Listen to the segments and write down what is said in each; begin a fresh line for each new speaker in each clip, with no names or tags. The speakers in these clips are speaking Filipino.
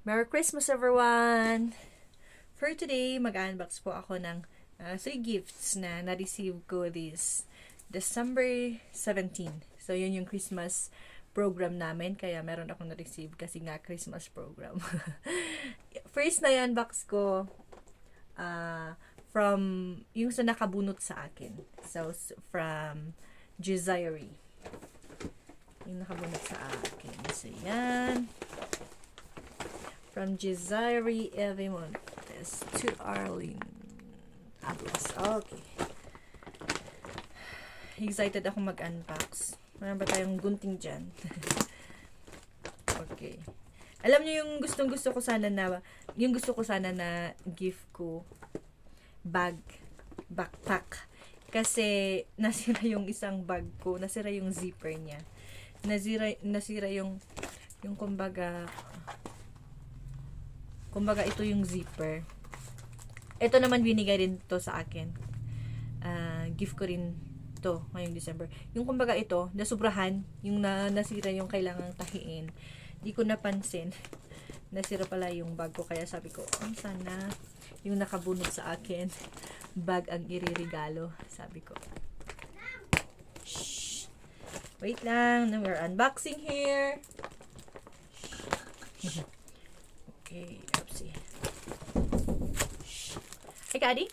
Merry Christmas everyone! For today, mag-unbox po ako ng 3 gifts na na-receive ko this December 17. So, yun yung Christmas program namin. Kaya meron akong na-receive kasi nga Christmas program. First na i-unbox ko from yung sa nakabunot sa akin. So, from Desiree. Yung nakabunot sa akin. So, yan. From Desiree Evimontes to Arlene Atlas. Okay. Excited ako mag-unbox. Meron ba tayong gunting dyan? Okay. Alam niyo yung gusto ko sana na gift ko backpack. Kasi nasira yung isang bag ko, nasira yung zipper niya. Nasira yung kumbaga ito yung zipper. Ito naman binigay rin to sa akin. Gift ko rin to ngayong December. Yung kumbaga ito, nasubrahan, yung nasira yung kailangang tahiin. Di ko napansin. Nasira pala yung bag ko. Kaya sabi ko, sana yung nakabunot sa akin, bag ang iririgalo. Sabi ko. Shh. Wait lang. We're unboxing here. Okay, oopsie. Ay ka, Adi?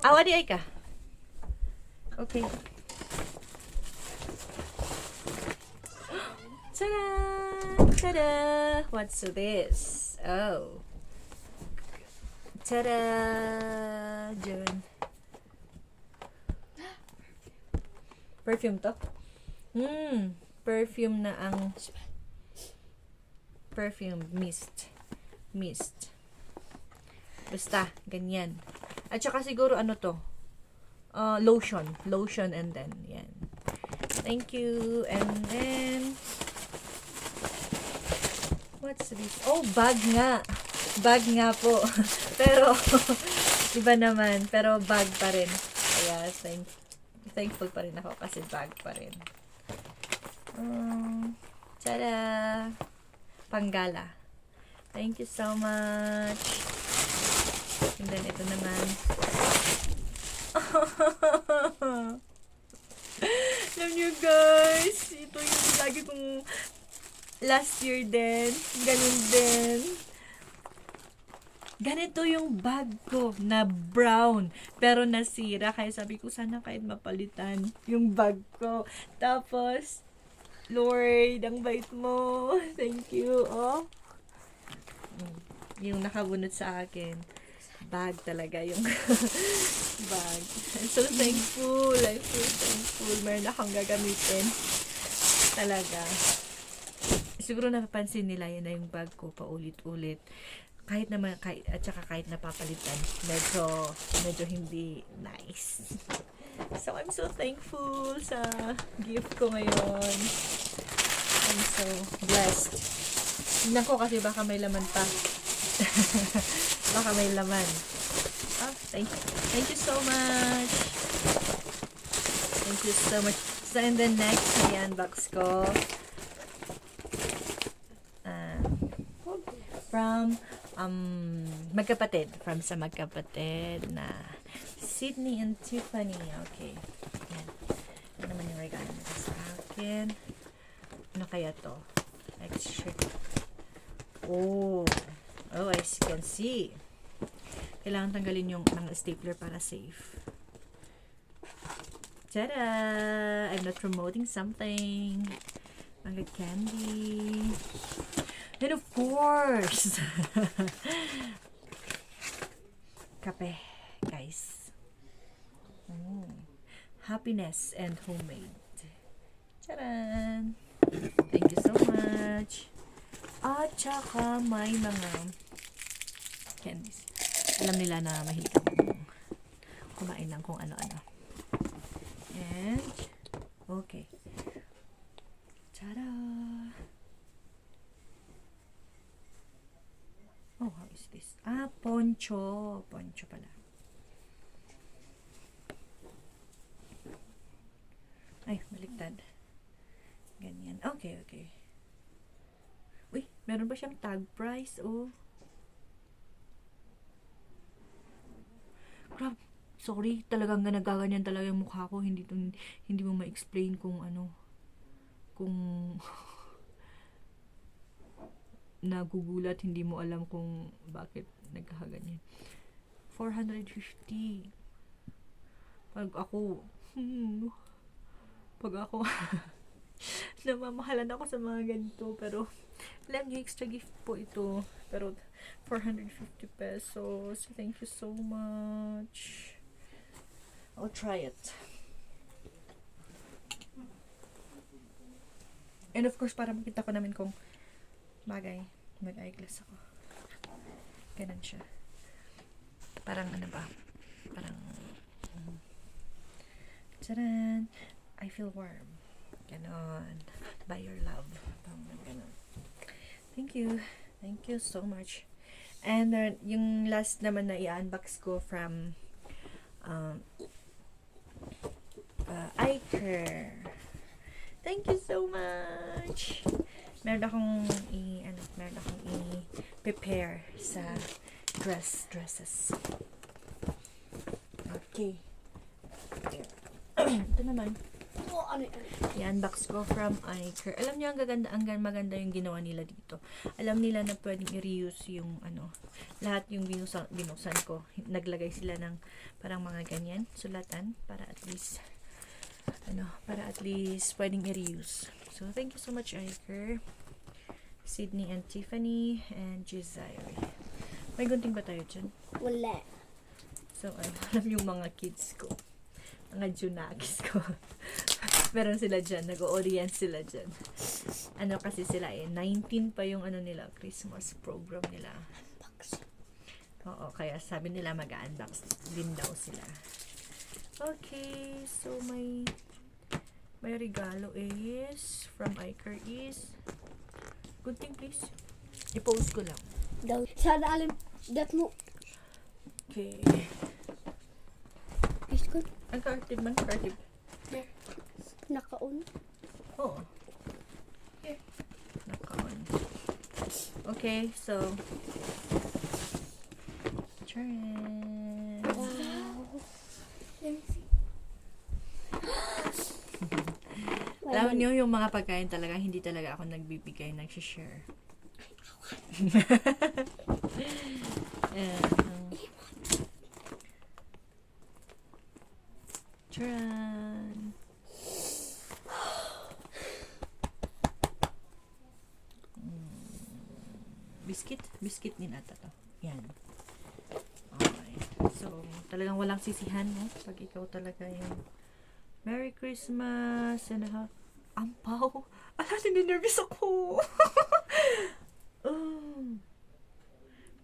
Adi ay ka? Okay. Ta-da! Ta-da! What's this? Oh. Ta-da! June. Perfume to? Perfume na ang perfume mist. Basta, ganyan. At saka siguro ano to? Lotion and then, yan. Thank you. And then, what's this? Oh, bag nga. Bag nga po. Pero, iba naman. Pero bag pa rin. Kaya, thankful pa rin ako kasi bag pa rin. Tada! Panggala. Thank you so much. And then, ito naman. Alam nyo guys, ito yung lagi kong last year din. Ganun din. Ganito yung bag ko na brown. Pero nasira. Kaya sabi ko, sana kahit mapalitan yung bag ko. Tapos, Lord, ang bait mo. Thank you. Oh. Yung nakabunot sa akin. Bag talaga yung bag. I'm so thankful. Meron akong gagamitin. Talaga. Siguro napapansin nila yun na yung bag ko paulit-ulit. Kahit saka kahit napapalitan, medyo hindi nice. So, I'm so thankful sa gift ko ngayon. I'm so blessed. Tingnan ko kasi baka may laman pa. Baka may laman. Thank you so much. Thank you so much. So, and then next, i-unbox ko. From magkapatid. From sa magkapatid na Sydney and Tiffany. Okay. Yan. Ano naman yung regalo nito sa akin? Ano kaya to? Extra. Oh, as you can see. Kailangan tanggalin yung mga stapler para safe. Tada! I'm not promoting something. Mga candy. And of course, kape, guys. Happiness and homemade. Charan! Thank you so much. At saka may mga candies. Alam nila na mahilig akong kumain ng kung ano-ano. And, okay. Tada! Oh, how is this? Poncho. Poncho pala. Ay, baliktad. Ganyan. Okay. Meron pa siyang tag price, oh. Crap. Sorry, talagang nagaganyan talaga yung mukha ko. Hindi mo ma-explain kung ano, kung nagugulat, hindi mo alam kung bakit nagkakaganyan. 450. Pag ako, namamahalan ako sa mga ganito, pero alam niyo, extra gift po ito. Pero 450 pesos. Thank you so much. I'll try it. And of course, para makita ko namin kung bagay, mag-eyeglass ako. Ganun siya. Parang ano ba? Parang tcharan! I feel warm. Ganon. By your love. Ganon. Thank you. Thank you so much. And yung last naman na i-unbox ko from Iker. Thank you so much. Meron akong i-prepare sa dresses. Okay. Ito naman. I-unbox ko from Iker. Alam niyo, ang maganda yung ginawa nila dito. Alam nila na pwedeng i-reuse yung lahat yung binuksan ko. Naglagay sila ng parang mga ganyan, sulatan, para at least pwedeng i-reuse. So, thank you so much, Iker. Sydney and Tiffany and Jezire. May gunting ba tayo dyan?
Wala.
So, alam yung mga kids ko. Mga junakis ko. Meron sila dyan. Nag-audience sila dyan. Ano kasi sila 19 pa yung nila, Christmas program nila. Oo, kaya sabi nila mag-unbox din daw sila. Okay, so may regalo is from Iker is gunting, please. I-post ko lang.
Daw. Sana alam. Dat mo.
Okay.
Is ko.
Ang kartib man, kartib.
Naka-on.
Oo. Here. Naka-on. Okay, so Charan.
Wow. Let me see.
Alam niyo, yung mga pagkain talaga, hindi talaga ako nagbibigay, nag-share. Charan. Biscuit din ata to. Yan. Okay. So, talagang walang sisihan, no? Pag ikaw talaga yung Merry Christmas and ampaw. Ala, nervous ako. Oh.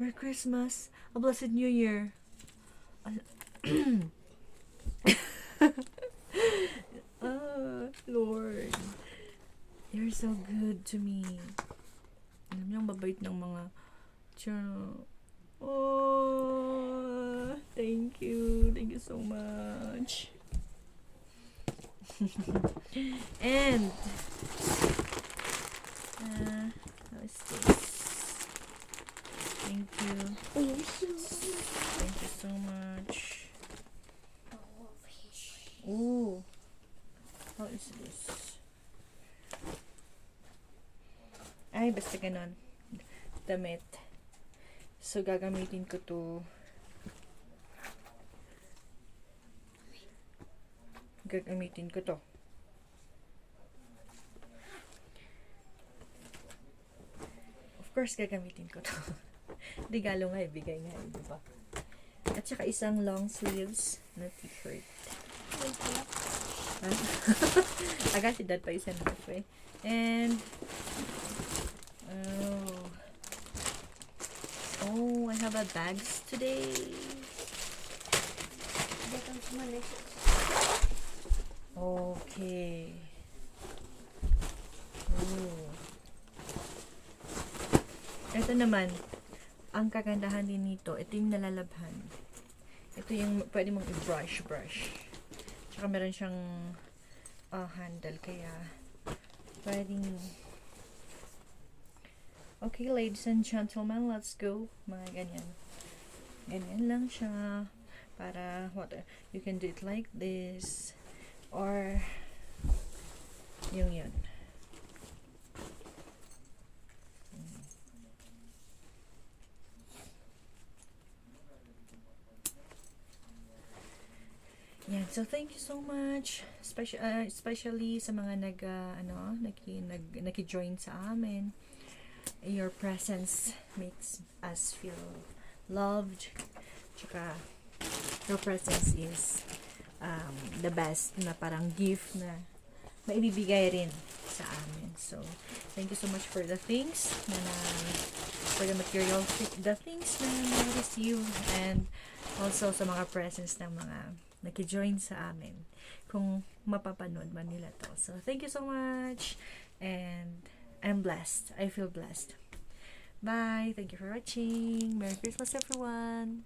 Merry Christmas. A blessed New Year. Lord. You're so good to me. Alam niyo, ang babait ng mga oh, thank you. Thank you so much. And how is this? Thank you. Thank you so much. Ooh. How is this? Ay, basta ganon. Damit. So, gagamitin ko to. Of course, gagamitin ko to. Regalo nga, ibigay nga, diba? At saka isang long sleeves na t-shirt. Agad si dad pa isang halfway. And I have a bags today. Okay. Ito naman, ang kagandahan din nito, ito yung nalalabhan. Ito yung pwede mong i-brush. Tsaka meron siyang handle, kaya pwedeng Okay, ladies and gentlemen, let's go. Mga ganyan. Ganyan lang siya. Para, what, you can do it like this. Or, yung yun. Yan. So, thank you so much. Especially sa mga naki-join sa amin. Your presence makes us feel loved. Tsaka, your presence is the best na parang gift na maibibigay rin sa amin. So, thank you so much for the things for the material, the things na na-receive, and also sa mga presents ng mga naki-join sa amin kung mapapanood man nila to. So, thank you so much, and I'm blessed. I feel blessed. Bye. Thank you for watching. Merry Christmas, everyone.